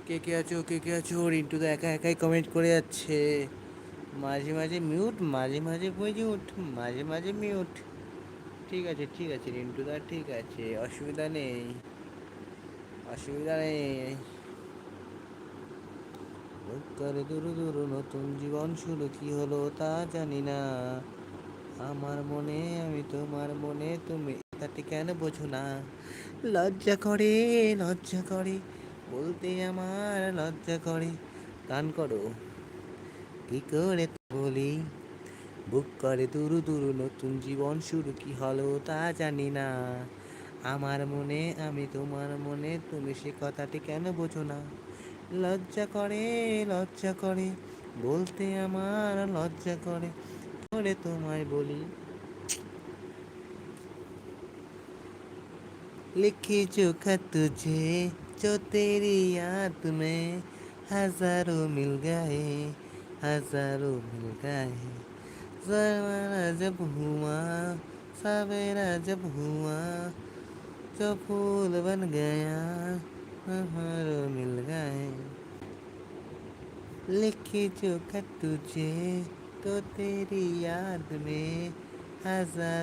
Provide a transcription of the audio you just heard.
কে আছো, কে আছো? রিন্টু দা একা একাই কমেন্ট করে যাচ্ছে। মাঝে মাঝে মিউট, মাঝে মাঝে মিউট, মাঝে মাঝে মিউট। ঠিক আছে রিন্টু দা, ঠিক আছে, অসুবিধা নেই, অসুবিধা নেই। করে দুরু দুরু নতুন জীবন শুরু, কি হলো তা জানি না। আমার মনে আমি তোমার মনে তুমি, তাতে কেন বোঝো না? লজ্জা করে, লজ্জা করে বলতে আমার লজ্জা করে। গান করো, কি করে বলি? বুক করে দুরু দুরু নতুন জীবন শুরু, কি হলো তা জানি না। আমার মনে আমি তোমার মনে তুমি, সে কথাটি কেন বোঝো না? লজ্জা করে, লজ্জা করে বলতে আমার লজ্জা করে। করে তোমায় বলি, लिखी जो खत तुझे, जो तेरी याद में हजारों मिल गए, हजारों मिल गए। जमाना जब हुआ, सवेरा जब हुआ, जो फूल बन गया, हजारों मिल गए। लिखी जो खत तुझे, तो तेरी याद में हजार